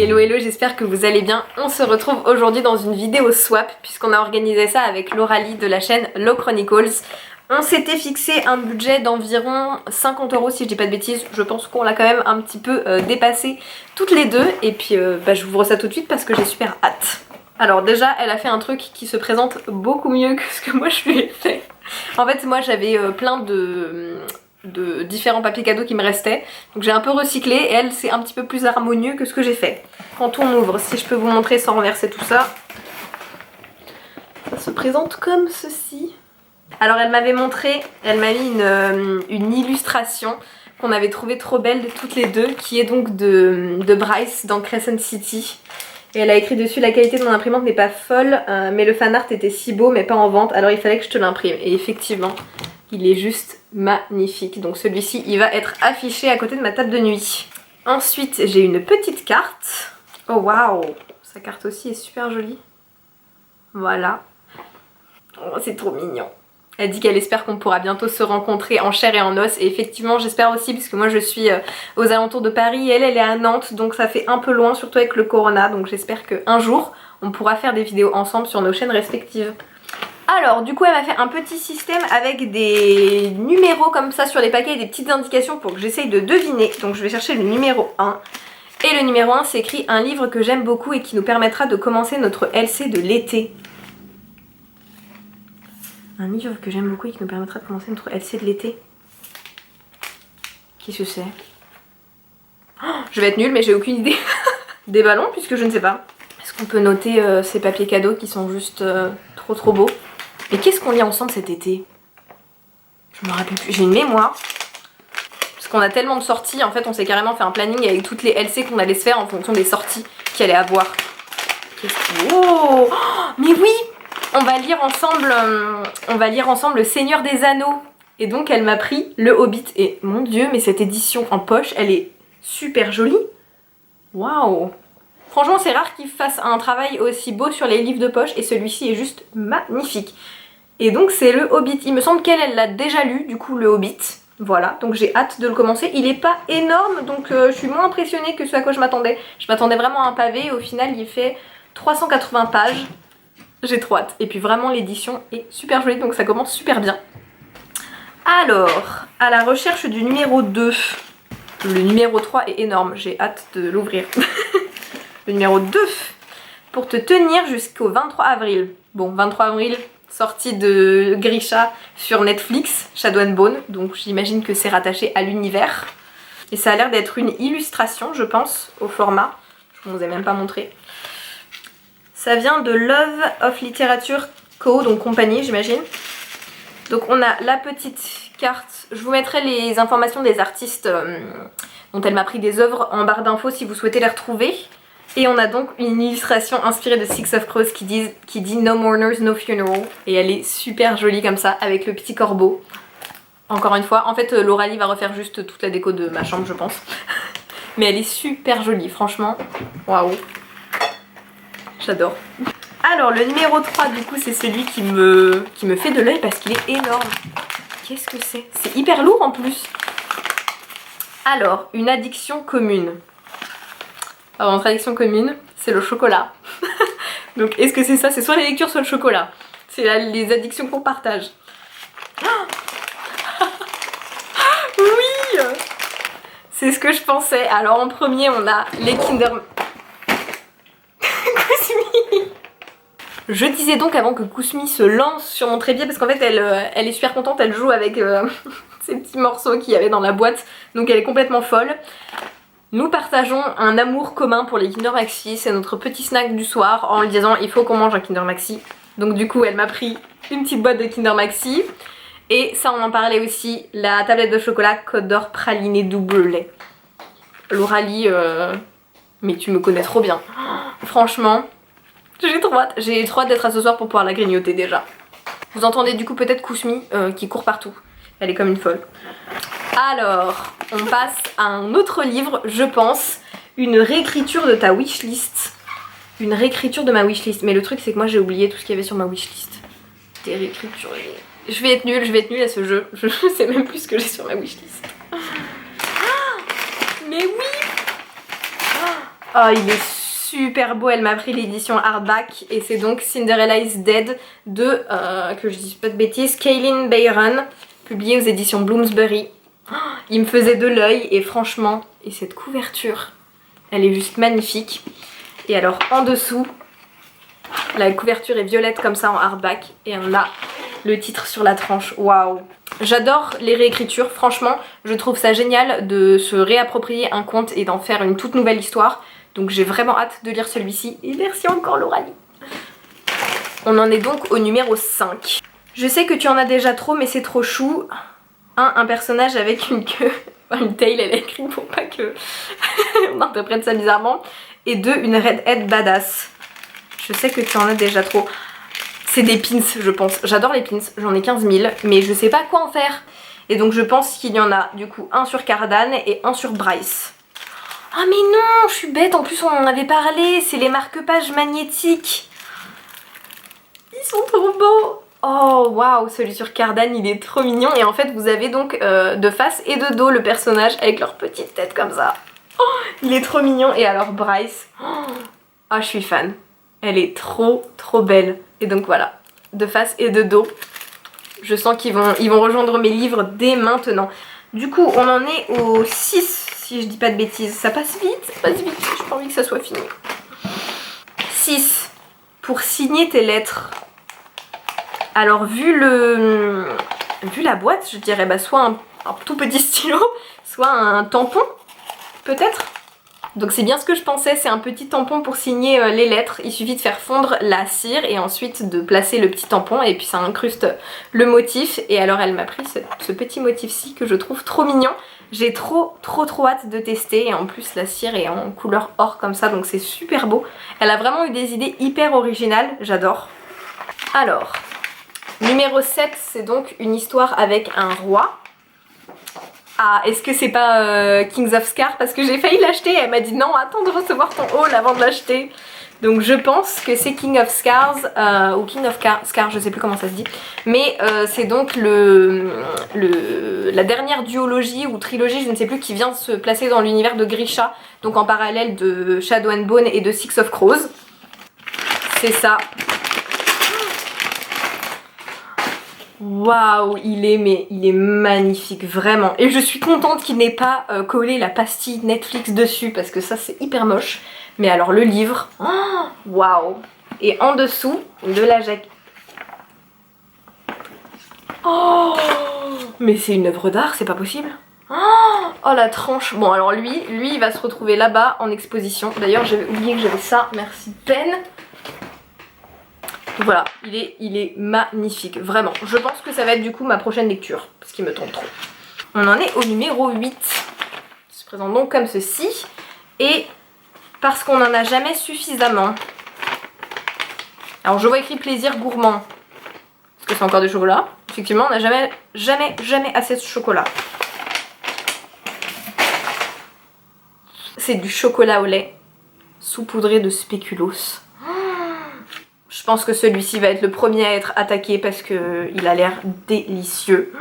Hello hello, j'espère que vous allez bien. On se retrouve aujourd'hui dans une vidéo swap puisqu'on a organisé ça avec Lauralie de la chaîne Low Chronicles. On s'était fixé un budget d'environ 50 € si je dis pas de bêtises. Je pense qu'on l'a quand même un petit peu dépassé toutes les deux. Et puis je vous ouvre ça tout de suite parce que j'ai super hâte. Alors déjà, elle a fait un truc qui se présente beaucoup mieux que ce que moi je lui ai fait. En fait, moi j'avais plein de différents papiers cadeaux qui me restaient, donc j'ai un peu recyclé et elle c'est un petit peu plus harmonieux que ce que j'ai fait. Quand on ouvre, si je peux vous montrer sans renverser tout ça, ça se présente comme ceci. Alors elle m'avait montré, elle m'a mis une illustration qu'on avait trouvée trop belle toutes les deux, qui est donc de Bryce dans Crescent City. Et elle a écrit dessus: la qualité de mon imprimante n'est pas folle, mais le fan art était si beau mais pas en vente, alors il fallait que je te l'imprime. Et effectivement, il est juste magnifique. Donc celui-ci, il va être affiché à côté de ma table de nuit. Ensuite, j'ai une petite carte. Oh waouh, sa carte aussi est super jolie. Voilà. Oh, c'est trop mignon. Elle dit qu'elle espère qu'on pourra bientôt se rencontrer en chair et en os. Et effectivement, j'espère aussi, parce que moi je suis aux alentours de Paris. Elle est à Nantes, donc ça fait un peu loin, surtout avec le corona. Donc j'espère qu'un jour, on pourra faire des vidéos ensemble sur nos chaînes respectives. Alors du coup elle m'a fait un petit système avec des numéros comme ça sur les paquets et des petites indications pour que j'essaye de deviner. Donc je vais chercher le numéro 1. Et le numéro 1 c'est écrit: un livre que j'aime beaucoup et qui nous permettra de commencer notre LC de l'été. Un livre que j'aime beaucoup et qui nous permettra de commencer notre LC de l'été. Qu'est-ce que c'est? Oh, je vais être nulle mais j'ai aucune idée. Des ballons puisque je ne sais pas. Est-ce qu'on peut noter ces papiers cadeaux qui sont juste trop beaux? Mais qu'est-ce qu'on lit ensemble cet été? Je me rappelle plus, j'ai une mémoire. Parce qu'on a tellement de sorties, en fait on s'est carrément fait un planning avec toutes les LC qu'on allait se faire en fonction des sorties qu'il allait avoir. Oh, mais oui, on va lire ensemble Le Seigneur des Anneaux. Et donc elle m'a pris Le Hobbit. Et mon dieu, mais cette édition en poche, elle est super jolie. Waouh. Franchement c'est rare qu'ils fassent un travail aussi beau sur les livres de poche et celui-ci est juste magnifique. Et donc c'est Le Hobbit. Il me semble qu'elle l'a déjà lu, du coup, Le Hobbit. Voilà, donc j'ai hâte de le commencer. Il est pas énorme, donc je suis moins impressionnée que ce à quoi je m'attendais. Je m'attendais vraiment à un pavé et au final il fait 380 pages. J'ai trop hâte. Et puis vraiment l'édition est super jolie, donc ça commence super bien. Alors, à la recherche du numéro 2. Le numéro 3 est énorme, j'ai hâte de l'ouvrir. Le numéro 2. Pour te tenir jusqu'au 23 avril. Bon, 23 avril, sortie de Grisha sur Netflix, Shadow and Bone, donc j'imagine que c'est rattaché à l'univers. Et ça a l'air d'être une illustration, je pense, au format. Je ne vous ai même pas montré. Ça vient de Love of Literature Co, donc compagnie, j'imagine. Donc on a la petite carte. Je vous mettrai les informations des artistes dont elle m'a pris des œuvres en barre d'infos si vous souhaitez les retrouver. Et on a donc une illustration inspirée de Six of Crows qui dit No Mourners, No Funeral. Et elle est super jolie comme ça, avec le petit corbeau. Encore une fois, en fait Lauralie va refaire juste toute la déco de ma chambre je pense. Mais elle est super jolie, franchement. Waouh. J'adore. Alors le numéro 3 du coup c'est celui qui me fait de l'œil parce qu'il est énorme. Qu'est-ce que c'est? C'est hyper lourd en plus. Alors, une addiction commune. Alors notre addiction commune, c'est le chocolat. Donc est-ce que c'est ça? C'est soit les lectures, soit le chocolat. C'est les addictions qu'on partage. Oui, c'est ce que je pensais. Alors en premier, on a les Kinder... Kousmi. Je disais donc avant que Kousmi se lance sur mon trépied, parce qu'en fait elle est super contente, elle joue avec ces petits morceaux qu'il y avait dans la boîte. Donc elle est complètement folle. Nous partageons un amour commun pour les Kinder Maxi, c'est notre petit snack du soir en lui disant il faut qu'on mange un Kinder Maxi. Donc du coup elle m'a pris une petite boîte de Kinder Maxi. Et ça on en parlait aussi, la tablette de chocolat Côte d'Or praliné double lait. Lauralie, mais tu me connais trop bien. Franchement, j'ai trop hâte d'être à ce soir pour pouvoir la grignoter déjà. Vous entendez du coup peut-être Kousmi qui court partout. Elle est comme une folle. Alors, on passe à un autre livre, je pense. Une réécriture de ta wishlist. Une réécriture de ma wishlist. Mais le truc, c'est que moi, j'ai oublié tout ce qu'il y avait sur ma wishlist. Des réécritures. Je vais être nulle à ce jeu. Je sais même plus ce que j'ai sur ma wishlist. Mais oui! Oh, il est super beau, elle m'a pris l'édition hardback et c'est donc Cinderella is Dead de, que je dise pas de bêtises, Kaylin Byron, publié aux éditions Bloomsbury. Oh, il me faisait de l'œil et franchement, et cette couverture, elle est juste magnifique. Et alors en dessous, la couverture est violette comme ça en hardback et on a le titre sur la tranche. Waouh! J'adore les réécritures, franchement, je trouve ça génial de se réapproprier un conte et d'en faire une toute nouvelle histoire. Donc j'ai vraiment hâte de lire celui-ci. Et merci encore Lauralie. On en est donc au numéro 5. Je sais que tu en as déjà trop mais c'est trop chou. Un personnage avec une queue, une tail elle est écrite pour pas que on interprète ça bizarrement. Et 2, une redhead badass. Je sais que tu en as déjà trop. C'est des pins je pense. J'adore les pins, j'en ai 15 000 mais je sais pas quoi en faire. Et donc je pense qu'il y en a du coup un sur Cardan et un sur Bryce. Ah mais non, je suis bête, en plus on en avait parlé, c'est les marque-pages magnétiques. Ils sont trop beaux. Oh waouh, celui sur Cardan il est trop mignon. Et en fait vous avez donc de face et de dos le personnage avec leur petite tête comme ça. Oh, il est trop mignon. Et alors Bryce, oh, je suis fan. Elle est trop belle. Et donc voilà, de face et de dos. Je sens qu'ils vont rejoindre mes livres dès maintenant. Du coup on en est au 6. Si je dis pas de bêtises, ça passe vite, j'ai pas envie que ça soit fini. 6. Pour signer tes lettres. Alors vu la boîte, je dirais bah, soit un tout petit stylo, soit un tampon, peut-être. Donc c'est bien ce que je pensais, c'est un petit tampon pour signer les lettres. Il suffit de faire fondre la cire et ensuite de placer le petit tampon et puis ça incruste le motif. Et alors elle m'a pris ce petit motif-ci que je trouve trop mignon. J'ai trop hâte de tester et en plus la cire est en couleur or comme ça donc c'est super beau. Elle a vraiment eu des idées hyper originales, j'adore. Alors, numéro 7 c'est donc une histoire avec un roi. Ah, est-ce que c'est pas Kings of Scars? Parce que j'ai failli l'acheter, elle m'a dit non, attends de recevoir ton haul avant de l'acheter. Donc je pense que c'est King of Scars, ou King of Scars, je sais plus comment ça se dit. Mais c'est donc la dernière duologie ou trilogie, je ne sais plus, qui vient se placer dans l'univers de Grisha. Donc en parallèle de Shadow and Bone et de Six of Crows. C'est ça. Waouh, il est magnifique, vraiment. Et je suis contente qu'il n'ait pas collé la pastille Netflix dessus, parce que ça c'est hyper moche. Mais alors le livre, waouh. Et en dessous de la jaquette... Oh, mais c'est une œuvre d'art, c'est pas possible. Oh la tranche. Bon alors lui il va se retrouver là-bas en exposition. D'ailleurs j'avais oublié que j'avais ça, merci Ben. Voilà, il est magnifique, vraiment. Je pense que ça va être du coup ma prochaine lecture, parce qu'il me tente trop. On en est au numéro 8. Il se présente donc comme ceci. Et parce qu'on n'en a jamais suffisamment. Alors je vois écrit plaisir gourmand. Est-ce que c'est encore du chocolat? Effectivement, on n'a jamais assez de chocolat. C'est du chocolat au lait, saupoudré de spéculoos. Je pense que celui-ci va être le premier à être attaqué parce qu'il a l'air délicieux.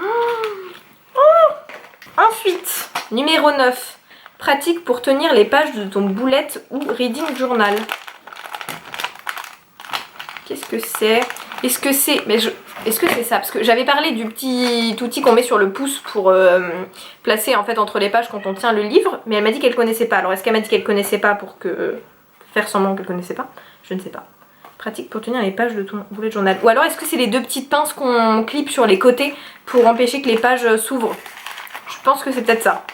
Ensuite, numéro 9. Pratique pour tenir les pages de ton boulette ou reading journal. Qu'est-ce que c'est? Est-ce que c'est... Est-ce que c'est ça? Parce que j'avais parlé du petit outil qu'on met sur le pouce pour placer en fait entre les pages quand on tient le livre. Mais elle m'a dit qu'elle connaissait pas. Alors est-ce qu'elle m'a dit qu'elle connaissait pas pour faire semblant qu'elle connaissait pas? Je ne sais pas. Pratique pour tenir les pages de ton bullet journal. Ou alors est-ce que c'est les deux petites pinces qu'on clip sur les côtés pour empêcher que les pages s'ouvrent? Je pense que c'est peut-être ça.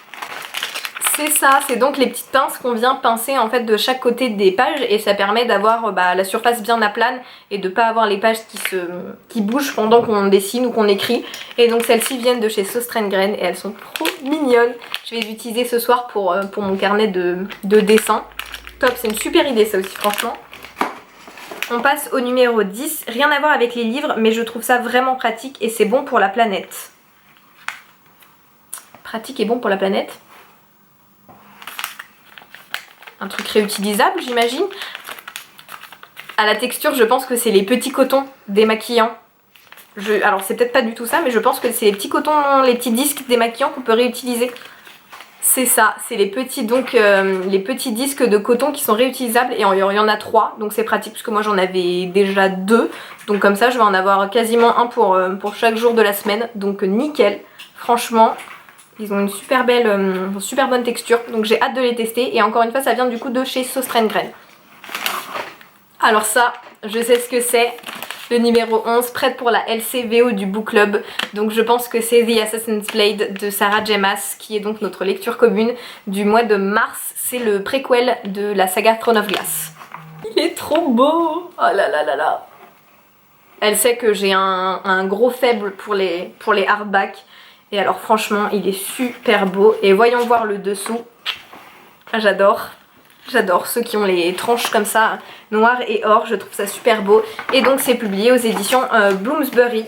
C'est ça, c'est donc les petites pinces qu'on vient pincer en fait de chaque côté des pages et ça permet d'avoir la surface bien aplane et de pas avoir les pages qui bougent pendant qu'on dessine ou qu'on écrit. Et donc celles-ci viennent de chez Sostrengren et elles sont trop mignonnes. Je vais les utiliser ce soir pour mon carnet de dessin. Top, c'est une super idée ça aussi franchement. On passe au numéro 10. Rien à voir avec les livres, mais je trouve ça vraiment pratique et c'est bon pour la planète. Pratique et bon pour la planète. Un truc réutilisable, j'imagine. À la texture, je pense que c'est les petits cotons démaquillants. Alors, c'est peut-être pas du tout ça, mais je pense que c'est les petits cotons, les petits disques démaquillants qu'on peut réutiliser. C'est ça, c'est les petits les petits disques de coton qui sont réutilisables et il y en a 3, donc c'est pratique puisque moi j'en avais déjà 2, donc comme ça je vais en avoir quasiment un pour chaque jour de la semaine, donc nickel. Franchement ils ont une super bonne texture, donc j'ai hâte de les tester et encore une fois ça vient du coup de chez Sauce Grain. Alors ça, je sais ce que c'est. Le numéro 11, prête pour la LCVO du Book Club. Donc je pense que c'est The Assassin's Blade de Sarah J. Maas, qui est donc notre lecture commune du mois de mars. C'est le préquel de la saga Throne of Glass. Il est trop beau. Oh là là là là. Elle sait que j'ai un gros faible pour les hardbacks. Et alors franchement, il est super beau. Et voyons voir le dessous. J'adore. J'adore ceux qui ont les tranches comme ça, noir et or, je trouve ça super beau. Et donc c'est publié aux éditions Bloomsbury.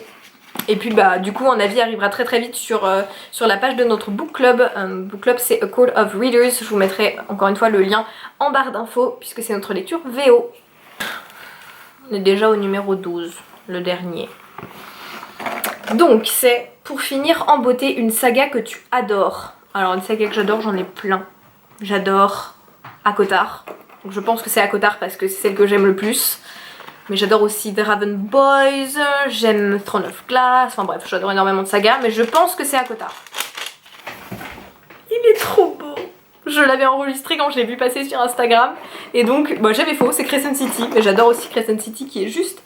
Et puis bah du coup un avis arrivera très très vite sur la page de notre book club. Book club c'est A Court of Readers, je vous mettrai encore une fois le lien en barre d'infos puisque c'est notre lecture VO. On est déjà au numéro 12, le dernier. Donc c'est pour finir en beauté une saga que tu adores. Alors une saga que j'adore, j'en ai plein. J'adore ACOTAR, donc je pense que c'est ACOTAR parce que c'est celle que j'aime le plus, mais j'adore aussi The Raven Boys, j'aime Throne of Glass, enfin bref j'adore énormément de sagas, mais je pense que c'est ACOTAR. Il est trop beau. Je l'avais enregistré quand je l'ai vu passer sur Instagram et donc bah, j'avais faux, c'est Crescent City, mais j'adore aussi Crescent City qui est juste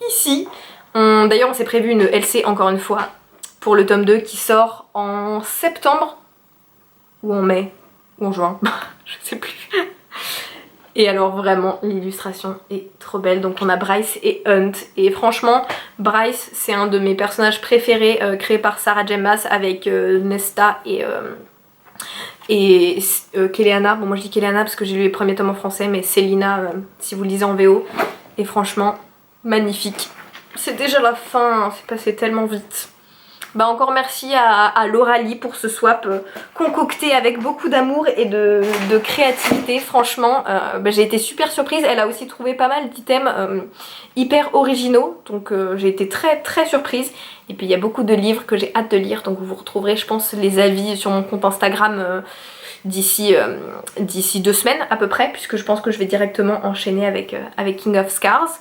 ici. D'ailleurs on s'est prévu une LC encore une fois pour le tome 2 qui sort en septembre ou en mai ou en juin, je sais plus. Et alors vraiment l'illustration est trop belle, donc on a Bryce et Hunt et franchement Bryce c'est un de mes personnages préférés créé par Sarah J. Maas avec Nesta et Keleana. Bon moi je dis Keleana parce que j'ai lu les premiers tomes en français, mais Célina si vous le lisez en VO, et franchement magnifique. C'est déjà la fin, c'est passé tellement vite. Bah encore merci à Lauralie pour ce swap concocté avec beaucoup d'amour et de créativité. Franchement bah, j'ai été super surprise. Elle a aussi trouvé pas mal d'items hyper originaux, donc j'ai été très très surprise. Et puis il y a beaucoup de livres que j'ai hâte de lire, donc vous retrouverez je pense les avis sur mon compte Instagram d'ici 2 semaines à peu près, puisque je pense que je vais directement enchaîner avec King of Scars.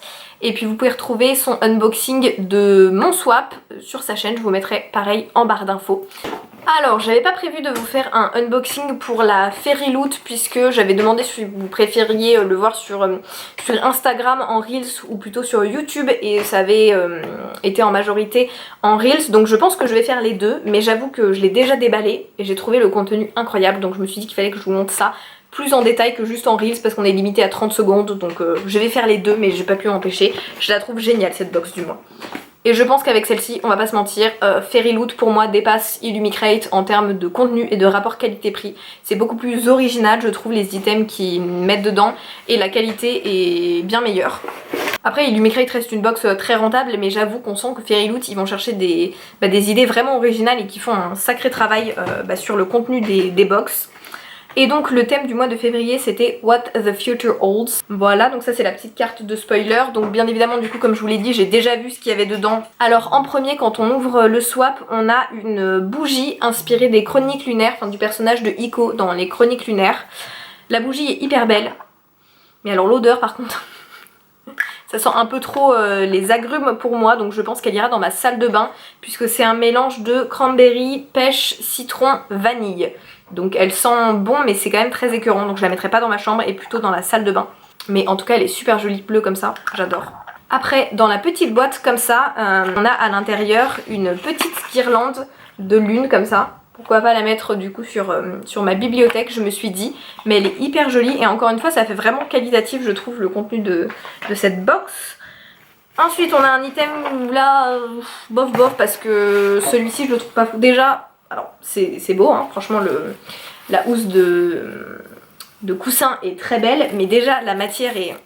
Et puis vous pouvez retrouver son unboxing de mon swap sur sa chaîne, je vous mettrai pareil en barre d'infos. Alors j'avais pas prévu de vous faire un unboxing pour la Fairy Loot puisque j'avais demandé si vous préfériez le voir sur Instagram en Reels ou plutôt sur YouTube, et ça avait été en majorité en Reels, donc je pense que je vais faire les deux, mais j'avoue que je l'ai déjà déballé et j'ai trouvé le contenu incroyable, donc je me suis dit qu'il fallait que je vous montre ça plus en détail que juste en Reels parce qu'on est limité à 30 secondes, donc je vais faire les deux mais j'ai pas pu m'empêcher. Je la trouve géniale cette box du moins. Et je pense qu'avec celle-ci, on va pas se mentir, Fairy Loot pour moi dépasse Illumicrate en termes de contenu et de rapport qualité-prix. C'est beaucoup plus original, je trouve, les items qu'ils mettent dedans, et la qualité est bien meilleure. Après Illumicrate reste une box très rentable, mais j'avoue qu'on sent que Fairy Loot ils vont chercher des idées vraiment originales et qui font un sacré travail sur le contenu des box. Et donc le thème du mois de février c'était What the Future Holds. Voilà, donc ça c'est la petite carte de spoiler. Donc bien évidemment du coup comme je vous l'ai dit, j'ai déjà vu ce qu'il y avait dedans. Alors en premier, quand on ouvre le swap, on a une bougie inspirée des chroniques lunaires, enfin du personnage de Iko dans les chroniques lunaires. La bougie est hyper belle. Mais alors l'odeur par contre... Ça sent un peu trop les agrumes pour moi, donc je pense qu'elle ira dans ma salle de bain puisque c'est un mélange de cranberry, pêche, citron, vanille. Donc elle sent bon mais c'est quand même très écœurant, donc je la mettrai pas dans ma chambre et plutôt dans la salle de bain. Mais en tout cas elle est super jolie bleue comme ça, j'adore. Après dans la petite boîte comme ça, on a à l'intérieur une petite guirlande de lune comme ça. Pourquoi pas la mettre du coup sur ma bibliothèque, je me suis dit. Mais elle est hyper jolie et encore une fois ça fait vraiment qualitatif je trouve le contenu de cette box. Ensuite on a un item où là, bof bof parce que celui-ci je le trouve pas fou. Déjà, alors c'est beau hein, franchement la housse de coussin est très belle. Mais déjà la matière est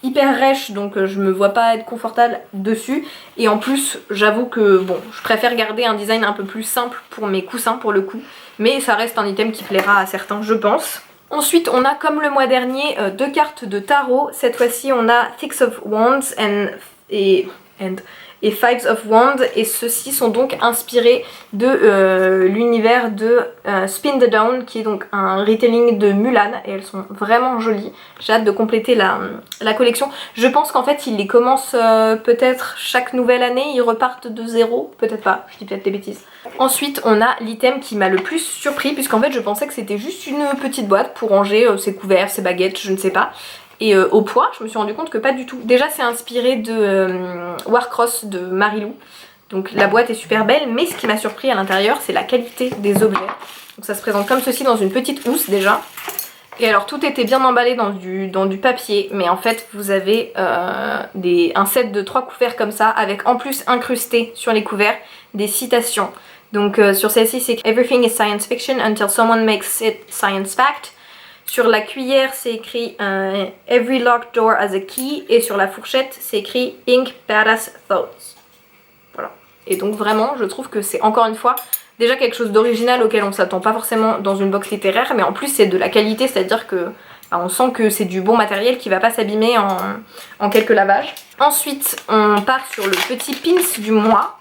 hyper rêche, donc je me vois pas être confortable dessus. Et en plus j'avoue que bon, je préfère garder un design un peu plus simple pour mes coussins pour le coup, mais ça reste un item qui plaira à certains je pense. Ensuite on a comme le mois dernier 2 cartes de tarot. Cette fois-ci on a Six of Wands et Fives of Wands, et ceux-ci sont donc inspirés de l'univers de Spin the Dawn, qui est donc un retelling de Mulan, et elles sont vraiment jolies. J'ai hâte de compléter la collection. Je pense qu'en fait ils les commencent peut-être chaque nouvelle année, ils repartent de zéro, peut-être pas, je dis peut-être des bêtises. Ensuite on a l'item qui m'a le plus surpris, puisqu'en fait je pensais que c'était juste une petite boîte pour ranger ses couverts, ses baguettes, je ne sais pas. Et au poids, je me suis rendu compte que pas du tout. Déjà c'est inspiré de Warcross de Marilou. Donc la boîte est super belle, mais ce qui m'a surpris à l'intérieur, c'est la qualité des objets. Donc ça se présente comme ceci dans une petite housse déjà. Et alors tout était bien emballé dans du papier, mais en fait vous avez un set de 3 couverts comme ça, avec en plus incrusté sur les couverts des citations. Donc sur celle-ci c'est Everything is science fiction until someone makes it science fact. Sur la cuillère c'est écrit Every locked door has a key, et sur la fourchette c'est écrit Ink Badass Thoughts. Voilà. Et donc vraiment je trouve que c'est encore une fois déjà quelque chose d'original auquel on s'attend pas forcément dans une box littéraire, mais en plus c'est de la qualité, c'est-à-dire que on sent que c'est du bon matériel qui va pas s'abîmer en quelques lavages. Ensuite on part sur le petit pins du mois.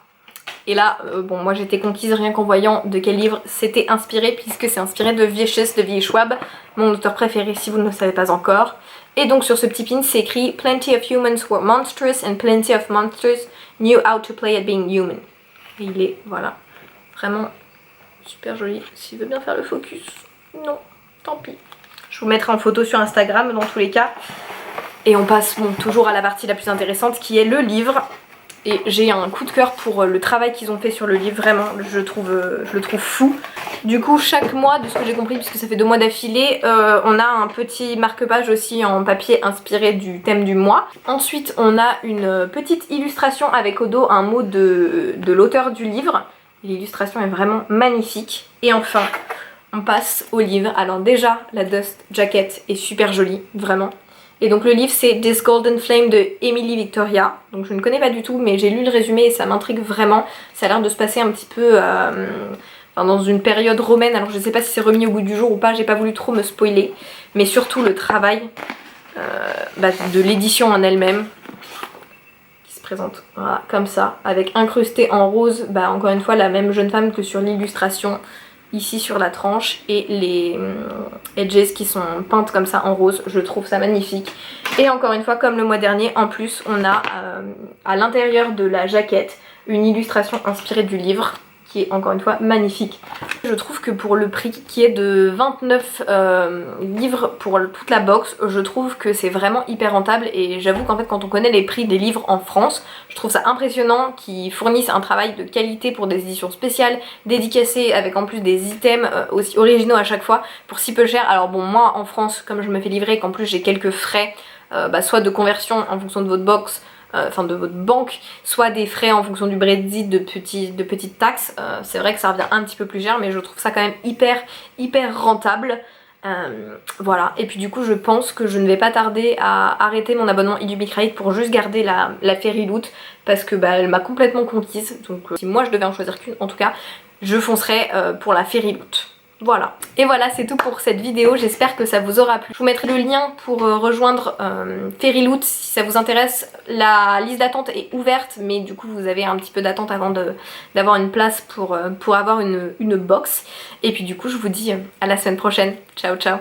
Et là, bon, moi j'étais conquise rien qu'en voyant de quel livre c'était inspiré, puisque c'est inspiré de Vicious de V.E. Schwab, mon auteur préféré si vous ne le savez pas encore. Et donc sur ce petit pin c'est écrit Plenty of humans were monstrous and plenty of monsters knew how to play at being human. Et il est, voilà, vraiment super joli. S'il veut bien faire le focus, non, tant pis. Je vous mettrai en photo sur Instagram dans tous les cas. Et on passe bon, toujours à la partie la plus intéressante qui est le livre. Et j'ai un coup de cœur pour le travail qu'ils ont fait sur le livre, vraiment, je le trouve fou. Du coup, chaque mois, de ce que j'ai compris, puisque ça fait 2 mois d'affilée, on a un petit marque-page aussi en papier inspiré du thème du mois. Ensuite, on a une petite illustration avec au dos un mot de l'auteur du livre. L'illustration est vraiment magnifique. Et enfin, on passe au livre. Alors déjà, la dust jacket est super jolie, vraiment. Et donc le livre c'est This Golden Flame de Emily Victoria. Donc je ne connais pas du tout, mais j'ai lu le résumé et ça m'intrigue vraiment. Ça a l'air de se passer un petit peu dans une période romaine. Alors je sais pas si c'est remis au goût du jour ou pas, j'ai pas voulu trop me spoiler. Mais surtout le travail de l'édition en elle-même, qui se présente voilà, comme ça, avec incrusté en rose, encore une fois la même jeune femme que sur l'illustration. Ici sur la tranche, et les edges qui sont peintes comme ça en rose, je trouve ça magnifique. Et encore une fois, comme le mois dernier, en plus on a à l'intérieur de la jaquette une illustration inspirée du livre qui est encore une fois magnifique. Je trouve que pour le prix qui est de 29 livres pour toute la box, je trouve que c'est vraiment hyper rentable, et j'avoue qu'en fait quand on connaît les prix des livres en France, je trouve ça impressionnant qu'ils fournissent un travail de qualité pour des éditions spéciales, dédicacées, avec en plus des items aussi originaux à chaque fois pour si peu cher. Alors bon, moi en France, comme je me fais livrer, qu'en plus j'ai quelques frais, soit de conversion en fonction de votre box, de votre banque, soit des frais en fonction du Brexit, de petites taxes, c'est vrai que ça revient un petit peu plus cher, mais je trouve ça quand même hyper rentable. Voilà, et puis du coup je pense que je ne vais pas tarder à arrêter mon abonnement Illumicrate pour juste garder la Fairy Loot, parce que elle m'a complètement conquise. Donc si moi je devais en choisir qu'une, en tout cas je foncerais pour la Fairy Loot. Voilà, et voilà, c'est tout pour cette vidéo, j'espère que ça vous aura plu. Je vous mettrai le lien pour rejoindre Fairy Loot si ça vous intéresse. La liste d'attente est ouverte, mais du coup vous avez un petit peu d'attente avant d'avoir une place pour avoir une box. Et puis du coup je vous dis à la semaine prochaine, ciao ciao.